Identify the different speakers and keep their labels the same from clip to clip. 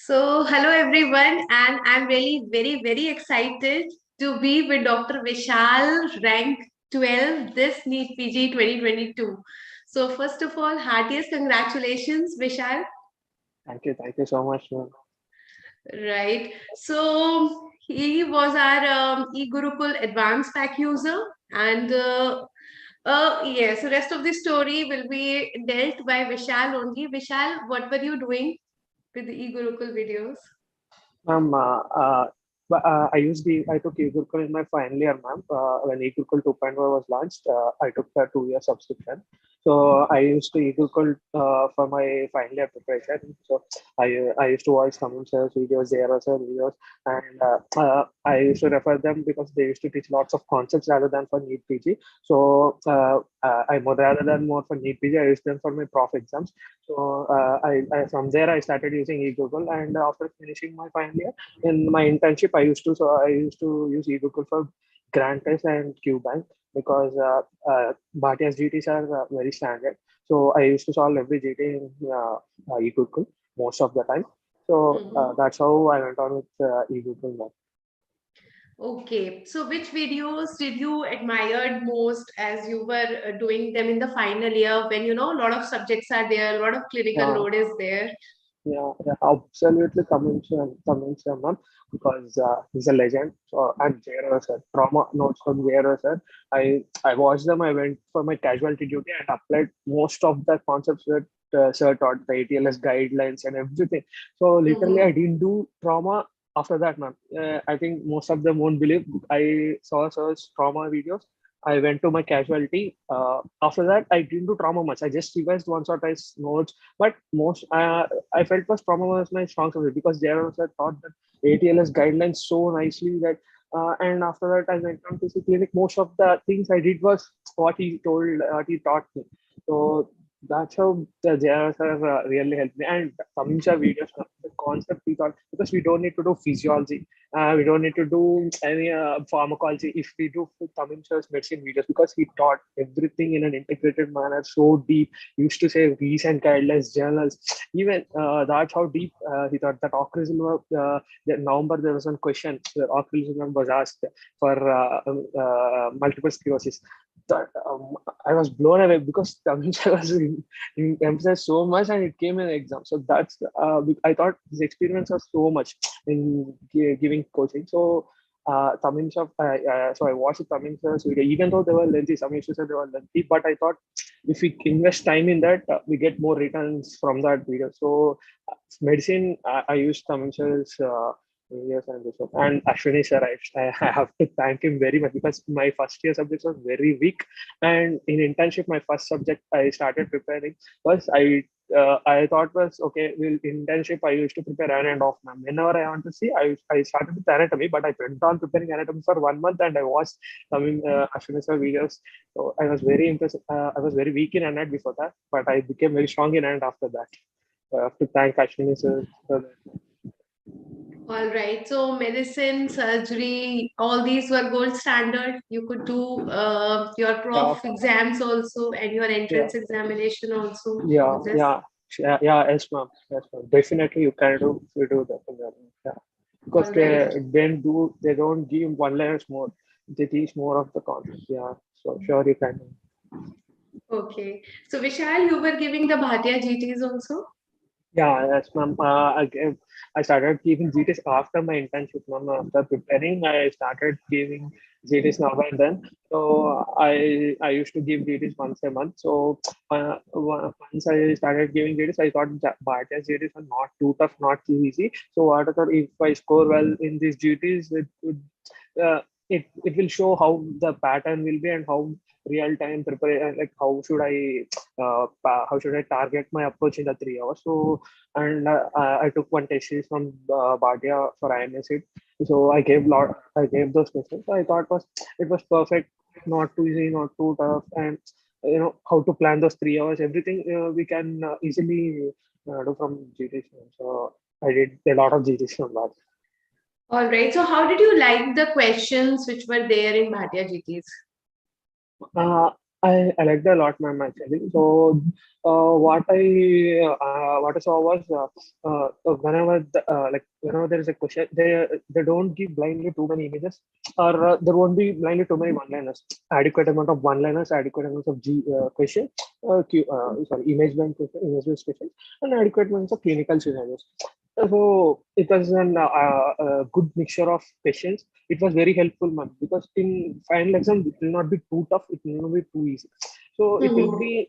Speaker 1: Hello everyone, and I'm really very excited to be with Dr. Vishal, rank 12 this Neet PG 2022. So, first of all, heartiest congratulations, Vishal.
Speaker 2: Thank you so much, ma'am.
Speaker 1: Right. So, he was our eGurukul advanced pack user, and yes, the rest of the story will be dealt by Vishal only. Vishal, what were you doing with the eGurukul videos?
Speaker 2: Ma'am, I took eGurukul in my final year, ma'am. When eGurukul 2.0 was launched, I took the 2 year subscription. So I used to eGurukul for my final year preparation. So I used to watch Tamil sir's videos, JRO sir videos, and I used to refer them because they used to teach lots of concepts rather than for NEET PG. So I more rather than more for NEET PG, I used them for my prof exams. So I from there I started using eGoogle, and after finishing my final year in my internship, I used to use eGoogle for grant test and QBank because Bhatia's GTs are very standard. So I used to solve every GT in eGoogle most of the time. So
Speaker 1: Mhm.
Speaker 2: that's how I went on with eGoogle.
Speaker 1: Okay, so which videos did you admired most as you were doing them in the final year when you know a lot of subjects are there, a lot of clinical
Speaker 2: Uh,
Speaker 1: load is there?
Speaker 2: yeah, absolutely coming ma'am, because he's a legend. So and JRO sir, trauma notes from JRO sir. I watched them. I went for my casualty duty and applied most of the concepts that sir taught, the ATLS guidelines and everything. So literally, I
Speaker 1: Mm-hmm.
Speaker 2: didn't do trauma after that, ma'am. I think most of them won't believe. I saw sir's trauma videos. I went to my casualty. After that, I didn't do trauma much. I just revised once or twice notes, but most I felt was trauma was my strong subject because there also taught that ATLS guidelines so nicely that and after that I went on to see clinic. Most of the things I did was what he taught me. So that's how the JRS have really helped me. And Tamisha videos, the concept we thought because we don't need to do physiology, we don't need to do any pharmacology if we do Tamisha's medicine videos because he taught everything in an integrated manner, so deep. He used to say recent guidelines, journals, even that's how deep he thought that ocrelizumab. In November there was one question where ocrelizumab was asked for multiple sclerosis. That I was blown away because Tamisha was emphasized so much and it came in the exam. So that's I thought his experience was so much in giving coaching. So so I watched Tamil Sir's video, even though they were lengthy. Some issues said they were lengthy, but I thought if we invest time in that, we get more returns from that video. So medicine, I use Tamil Sir's videos and this one. And Ashwini sir, I have to thank him very much because my first year subjects was very weak, and in internship, my first subject I started preparing was I thought was okay. Well, internship I used to prepare on and off. Ma'am. Whenever I want to see, I started with anatomy, but I went on preparing anatomy for 1 month, and I watched some Ashwini sir videos. So I was very impressed. I was very weak in anat before that, but I became very strong in anat after that. So I have to thank Ashwini sir for that.
Speaker 1: All right. So medicine, surgery, all these were gold standard. You could do your
Speaker 2: Yeah,
Speaker 1: prof exams also and your
Speaker 2: yeah,
Speaker 1: entrance examination also
Speaker 2: yeah,
Speaker 1: with this.
Speaker 2: yeah, yeah. Yes, ma'am. Yes, ma'am. Definitely, you do that. Yeah, because
Speaker 1: All right.
Speaker 2: they don't give one layers more. They teach more of the concept. Yeah, so sure you can.
Speaker 1: Okay. So Vishal, you were giving the Bhatia GTs also?
Speaker 2: Yeah, yes, ma'am. I started giving GTs after my internship, ma'am. After preparing, I started giving GTs now and then. So I used to give GTs once a month. So once I started giving GTs, I thought that Bhartiya's GTs are not too tough, not too easy. So what I thought, if I score well in these GTs, uh, it will show how the pattern will be and how real time prepare like how should I target my approach in the 3 hours. So and I took one test series from Bhatia for IMSC. So I gave those questions. So I thought it was perfect, not too easy, not too tough, and how to plan those 3 hours. Everything we can easily do from GT. So I did a lot of GTs from that.
Speaker 1: All right. So how did you like the questions which were there in Bhatia GTs?
Speaker 2: I liked a lot, ma'am, actually. So, what I saw was whenever there is a question, they don't give blindly too many images, or there won't be blindly too many one-liners. Adequate amount of one-liners, adequate amount of question, image bank question, image based questions, and adequate amounts of clinical scenarios. So it was a good mixture of questions. It was very helpful, man, because in final exam it will not be too tough, it will not be too easy. So
Speaker 1: Mhm.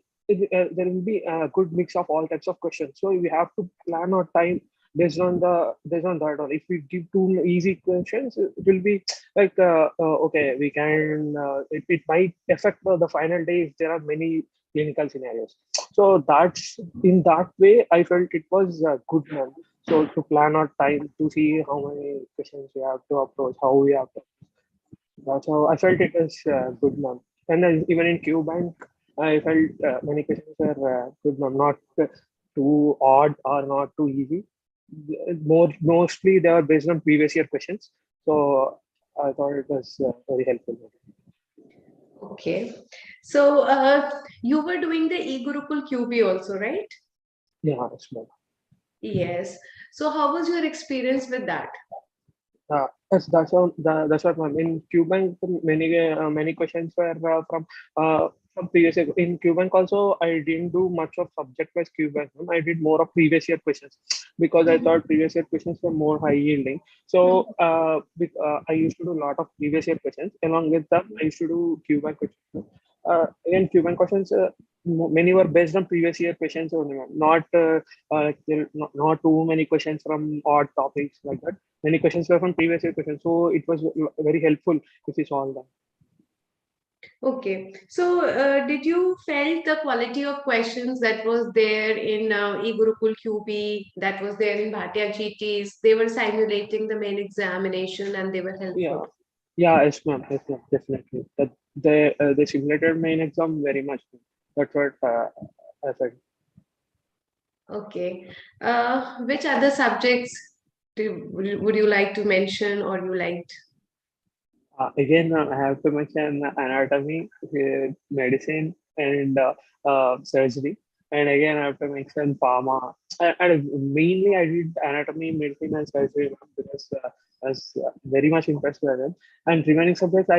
Speaker 2: there will be a good mix of all types of questions. So we have to plan our time based on that. Or if we give too easy questions, it will be like okay, we can it might affect the final day if there are many clinical scenarios. So that's in that way I felt it was good, man. So to plan our time to see how many questions we have to approach, how we have to. That's how I felt it was good, ma'am. And then even in Q Bank, I felt many questions were good, ma'am. Not too odd or not too easy. Mostly they are based on previous year questions. So I thought it was very helpful.
Speaker 1: Okay. So you were doing the e-Gurukul QB also, right?
Speaker 2: Yeah, it's more.
Speaker 1: Yes. So how was your experience with that?
Speaker 2: That's what ma'am. In Cuban, many questions were from previous year. In Cuban also, I didn't do much of subject-wise Cuban. I did more of previous year questions because I thought previous year questions were more high yielding. So I used to do a lot of previous year questions. Along with that, I used to do Cuban questions. Again, Cuban questions. Many were based on previous year questions only, ma'am. Not too many questions from odd topics like that. Many questions were from previous year questions, so it was very helpful if we solve them.
Speaker 1: Okay. So did you felt the quality of questions that was there in e-Gurukul QB, that was there in Bhatia GTs? They were simulating the main examination and they were helpful.
Speaker 2: Yeah, yes, ma'am, definitely. That they simulated main exam very much. That's what I said.
Speaker 1: Okay. Which other subjects would you like to mention or you liked?
Speaker 2: Again, I have to mention anatomy, medicine, and surgery. And again, I have to mention pharma. And mainly, I did anatomy, medicine, and surgery because I was very much impressed by them. And remaining subjects,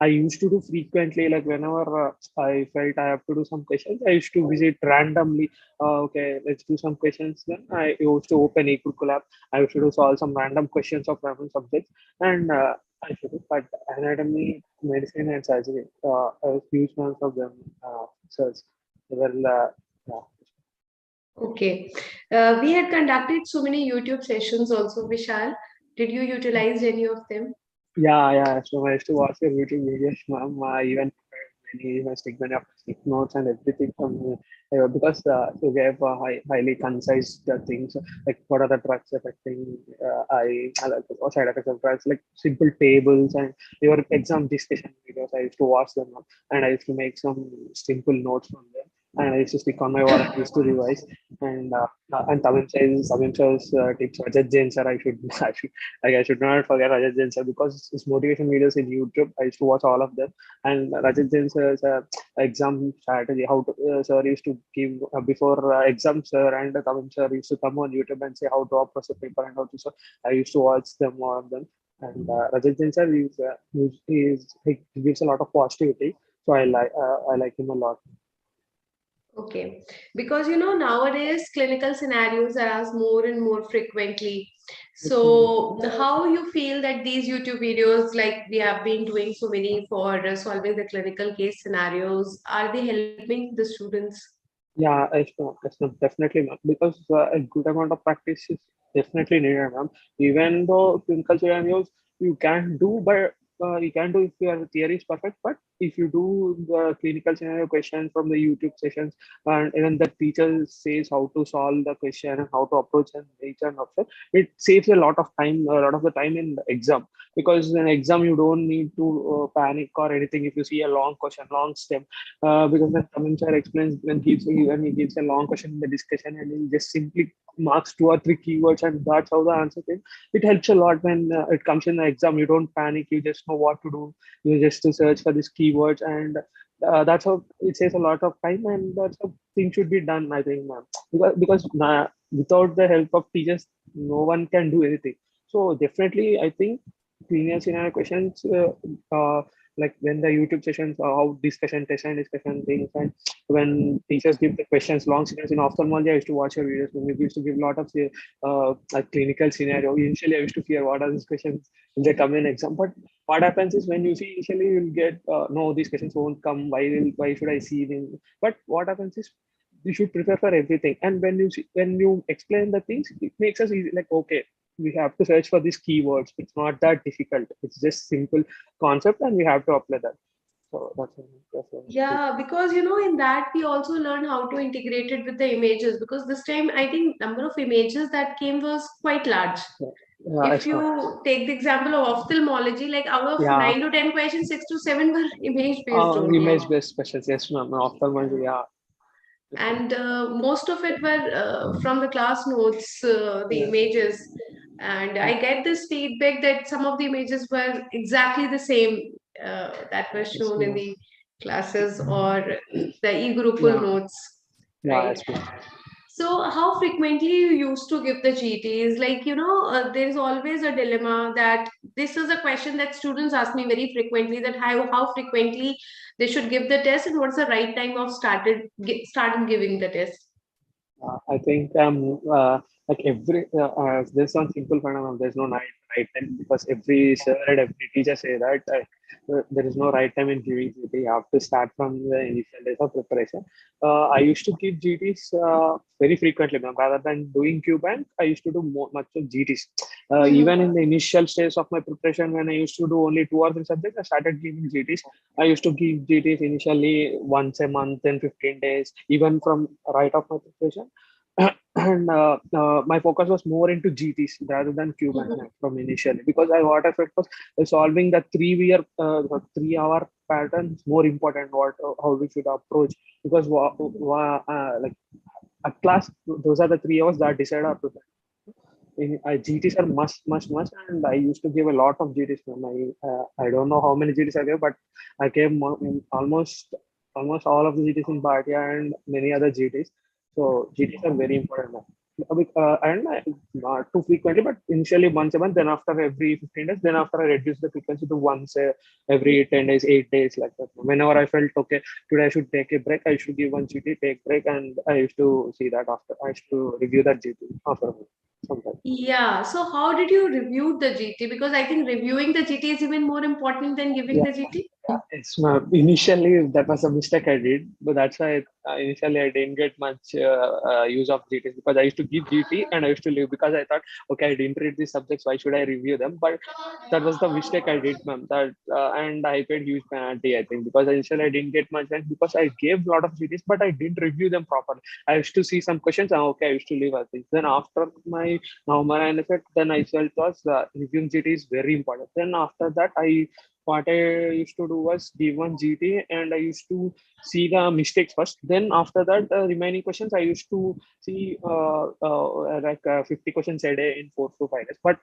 Speaker 2: I used to do frequently. Like whenever I felt I have to do some questions, I used to visit randomly. Okay, let's do some questions. Then I used to open a curriculum. I used to do solve some random questions of random subjects. And I should, but anatomy, medicine, and surgery, a huge amount of them, search. Well, yeah.
Speaker 1: Okay. We had conducted so many YouTube sessions also, Vishal. Did you utilize any of them?
Speaker 2: Yeah. So I used to watch your YouTube videos, ma'am. I even prepared many statement of stick notes and everything from because you gave highly concise things like what are the drugs affecting I like or side effects of drugs, like simple tables and your exam discussion videos. I used to watch them and I used to make some simple notes from them. And I used to stick on my wall and I used to revise. And Tamim says tips. Rajat Jain sir, I should not forget Rajat Jain sir because his motivation videos in YouTube, I used to watch all of them. And Rajat Jain sir's exam strategy, how to, sir used to give before exam, sir and Tamim sir used to come on YouTube and say how to approach the paper and how to. So I used to watch them, all of them. And Rajat Jain sir, he gives a lot of positivity. So I like him a lot.
Speaker 1: Okay. Because nowadays clinical scenarios are asked more and more frequently. So how you feel that these YouTube videos, like we have been doing so many for solving the clinical case scenarios, are they helping the students?
Speaker 2: Yeah, it's not definitely not because a good amount of practice is definitely needed, ma'am. Even though clinical scenarios you can do, but you can do if your theory is perfect. But if you do the clinical scenario questions from the YouTube sessions, and even the teacher says how to solve the question and how to approach and each and option, it saves a lot of time, a lot of the time in the exam. Because in exam you don't need to panic or anything if you see a long question, long step because when Tamim sir explains when he gives a long question in the discussion and he just simply marks two or three keywords and that's how the answer came. It helps a lot when it comes in the exam. You don't panic. You just know what to do. You just to search for these keywords and that's how it saves a lot of time, and that's how things should be done, I think, ma'am. Because without the help of teachers, no one can do anything. So definitely, I think linear scenario questions, like when the YouTube sessions, how discussion, test and discussion things, and when teachers give the questions, long scenarios in ophthalmology, I used to watch your videos. When we used to give a lot of a clinical scenario. Initially, I used to fear what are these questions when they come in exam, but what happens is when you see initially you'll get no, these questions won't come, why should I see them, but what happens is you should prepare for everything, and when you explain the things, it makes us easy, like okay, we have to search for these keywords, it's not that difficult, it's just simple concept and we have to apply that. So that's
Speaker 1: Yeah, because in that we also learn how to integrate it with the images, because this time I think number of images that came was quite large.
Speaker 2: yeah, yeah,
Speaker 1: If
Speaker 2: it's not,
Speaker 1: you take the example of ophthalmology, like out of
Speaker 2: yeah,
Speaker 1: 9 to 10 questions, 6 to 7 were image based only.
Speaker 2: image based questions, yes ma'am, ophthalmology, yeah,
Speaker 1: And most of it were from the class notes, the
Speaker 2: yeah,
Speaker 1: images. And I get this feedback that some of the images were exactly the same that were
Speaker 2: it's
Speaker 1: shown in
Speaker 2: not,
Speaker 1: the classes or the e-groupal
Speaker 2: yeah,
Speaker 1: notes,
Speaker 2: yeah,
Speaker 1: right?
Speaker 2: it's not.
Speaker 1: So, how frequently you used to give the GTs? Like, there's always a dilemma that this is a question that students ask me very frequently, that how frequently they should give the test and what's the right time of starting giving the test.
Speaker 2: I think like every there's one simple phenomenon. There's no right time because every sir and every teacher say that there is no right time in giving GT. You have to start from the initial days of preparation. I used to give GTs very frequently, ma'am. Rather than doing Q bank, I used to do much of GTs. Even in the initial stage of my preparation, when I used to do only 2 or 3 subjects, I started giving GTs. I used to give GTs initially once a month, then 15 days, even from right of my preparation. And my focus was more into GTs rather than Cuban
Speaker 1: Mhm.
Speaker 2: from initially, because what I felt was solving the 3 year 3 hour pattern is more important. How we should approach, because like at class those are the 3 hours that decide our preparation. GTs are must, and I used to give a lot of GTs. I don't know how many GTs I gave, but I gave almost all of the GTs in Bhatia and many other GTs. So GTs are very important now. And not too frequently, but initially once a month, then after every 15 days, then after I reduce the frequency to once every 10 days, 8 days, like that. Whenever I felt okay, today I should take a break, I should give one GT, take break, and I used to see that after. I used to review that GT after sometimes.
Speaker 1: Yeah. So, how did you review the GT? Because I think reviewing the GT is even more important than giving
Speaker 2: Yeah,
Speaker 1: the GT.
Speaker 2: it's initially that was a mistake I did, but that's why initially I didn't get much use of GTs, because I used to give GT and I used to leave because I thought, okay, I didn't read these subjects, why should I review them? But that was the mistake I did, ma'am. That and I paid huge penalty, I think, because initially I didn't get much rank because I gave a lot of GTs, but I didn't review them properly. I used to see some questions, and okay, I used to leave. I think then after my November NSET, then I felt was reviewing GT is very important. Then after that, what I used to do was give one GT and I used to see the mistakes first. Then after that, the remaining questions I used to see 50 questions a day in 4 to 5 days. But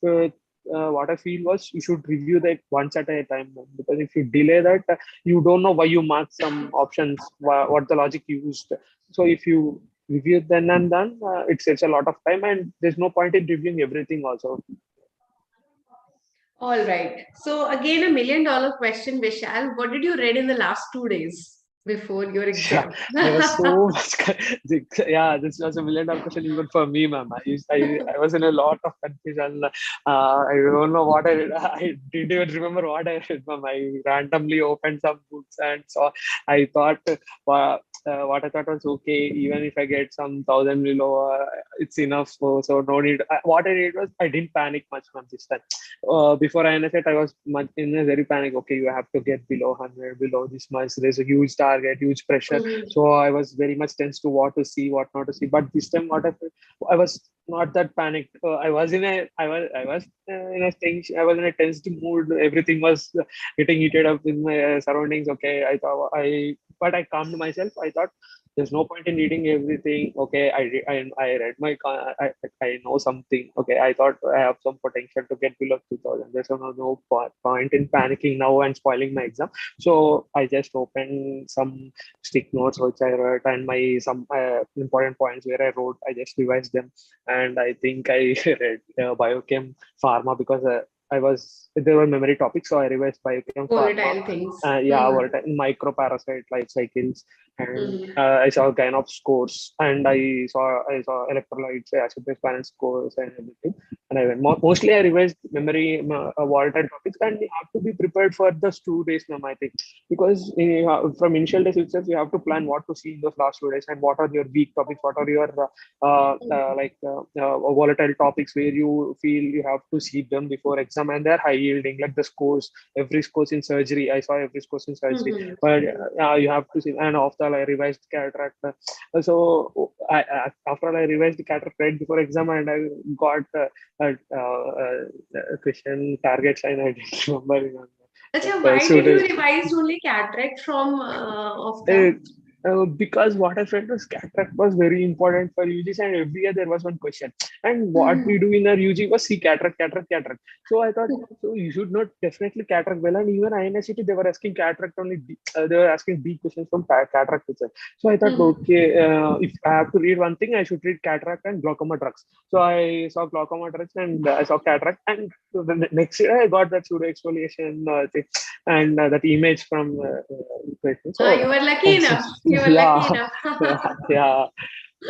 Speaker 2: uh, what I feel was you should review that once at a time, because if you delay that, you don't know why you marked some options, what the logic used. So if you review it then and then, it saves a lot of time, and there's no point in reviewing everything also.
Speaker 1: All right. So, again, $1 million question, Vishal. What did you read in the last 2 days before your
Speaker 2: Yeah,
Speaker 1: exam?
Speaker 2: I was so much. Yeah, this was a $1 million question even for me, ma'am. I was in a lot of confusion. I don't know what I read. I didn't even remember what I read, ma'am. I randomly opened some books and saw. I thought, what I thought was okay. Even if I get some thousand below, it's enough. So no need. What I did was I didn't panic much, ma'am, this time. Before INSET, I was much in a very panic. Okay, you have to get below 100, below this much. There's a huge target, huge pressure.
Speaker 1: Mhm.
Speaker 2: So I was very much tense to what to see, what not to see. But this time, I was not that panicked. I was in a tension. I was in a tensed mood. Everything was getting heated up in my surroundings. Okay, I thought I but I calmed myself. I thought there's no point in reading everything. Okay, I read my I know something. Okay, I thought I have some potential to get below 2000. There's no point in panicking now and spoiling my exam. So I just opened some stick notes which I wrote, and my some important points where I wrote. I just revised them, and I think I read biochem pharma because there were memory topics, so I revised biochem pharma.
Speaker 1: Volatile things.
Speaker 2: Yeah,
Speaker 1: Hmm.
Speaker 2: volatile microparasite life cycles, and
Speaker 1: Hmm.
Speaker 2: I saw kind of scores, and I saw electrolytes, acid base balance scores, and everything. And I went mostly I revised memory volatile topics, and you have to be prepared for the 2 days, ma'am. I think because from initial days itself, you have to plan what to see in those last 2 days and what are your weak topics, what are your volatile topics where you feel you have to see them before exam, and they're high yielding, like the scores, every scores in surgery. I saw every scores in surgery,
Speaker 1: Hmm.
Speaker 2: but you have to see. And after I revised cataract, after I revised the cataract right before exam, and I got question targets, and I didn't remember.
Speaker 1: Achha,
Speaker 2: But,
Speaker 1: why did you
Speaker 2: student,
Speaker 1: revise only cataract from
Speaker 2: uh,
Speaker 1: Opta?
Speaker 2: because what I felt was cataract was very important for UGC, and every year there was one question. And what
Speaker 1: Hmm.
Speaker 2: we do in our UG was see cataract, cataract, cataract. So I thought, so you should not definitely cataract well. And even INSCT, they were asking cataract only. They were asking B questions from cataract itself. So I thought,
Speaker 1: Hmm.
Speaker 2: okay, if I have to read one thing, I should read cataract and glaucoma drugs. So I saw glaucoma drugs, and I saw cataract. And the next year, I got that pseudo exfoliation thing, and that image from question.
Speaker 1: You
Speaker 2: So
Speaker 1: were lucky
Speaker 2: I
Speaker 1: enough.
Speaker 2: just,
Speaker 1: You were lucky
Speaker 2: yeah,
Speaker 1: enough.
Speaker 2: yeah, yeah.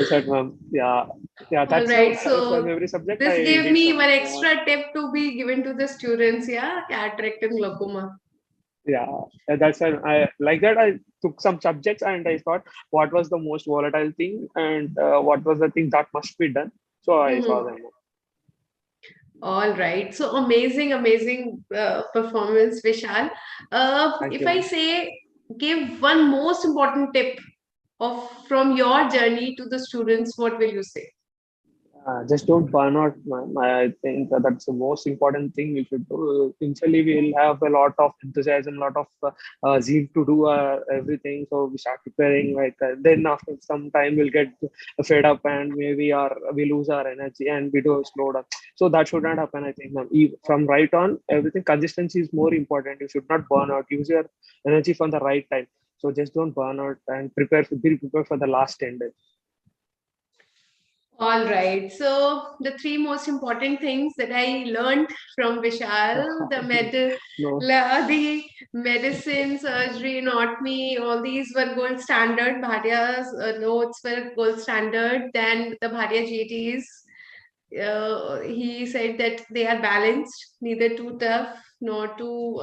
Speaker 2: I said, ma'am, yeah, yeah.
Speaker 1: All
Speaker 2: That's how
Speaker 1: right.
Speaker 2: for
Speaker 1: So
Speaker 2: every subject
Speaker 1: this
Speaker 2: I
Speaker 1: gave
Speaker 2: did
Speaker 1: me
Speaker 2: some.
Speaker 1: one extra tip to be given to the students. Yeah, cataract and glaucoma.
Speaker 2: Yeah, that's why I like that. I took some subjects and I thought what was the most volatile thing and what was the thing that must be done. So I saw
Speaker 1: Hmm.
Speaker 2: them.
Speaker 1: All right. So amazing, amazing performance, Vishal.
Speaker 2: Thank
Speaker 1: If
Speaker 2: you,
Speaker 1: I
Speaker 2: ma'am.
Speaker 1: say give one most important tip of from your journey to the students, what will you say?
Speaker 2: Just don't burn out, man. I think that's the most important thing we should do. Initially, we'll have a lot of enthusiasm, a lot of zeal to do everything. So we start preparing. Then after some time, we'll get fed up and maybe we lose our energy and we do slow down. So that should not happen. I think, ma'am. From right on, everything consistency is more important. You should not burn out. Use your energy from the right time. So just don't burn out and be prepared for the last 10 days.
Speaker 1: All right. So the three most important things that I learned from Vishal,
Speaker 2: No.
Speaker 1: the medicine, surgery, anatomy, all these were gold standard. Bhatia's notes were gold standard. Then the Bhatia GTs, he said that they are balanced, neither too tough nor too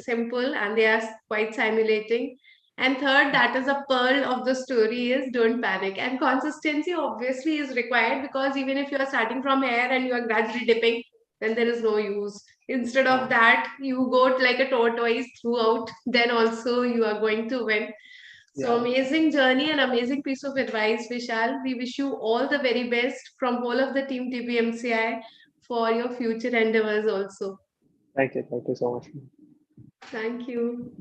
Speaker 1: simple, and they are quite simulating. And third, that is a pearl of the story is don't panic. And consistency obviously is required because even if you are starting from here and you are gradually dipping, then there is no use. Instead of that, you go like a tortoise throughout, then also you are going to win. So
Speaker 2: Yeah.
Speaker 1: amazing journey and amazing piece of advice, Vishal. We wish you all the very best from whole of the team TBMCI for your future endeavors also.
Speaker 2: Thank you. Thank you so much.
Speaker 1: Thank you.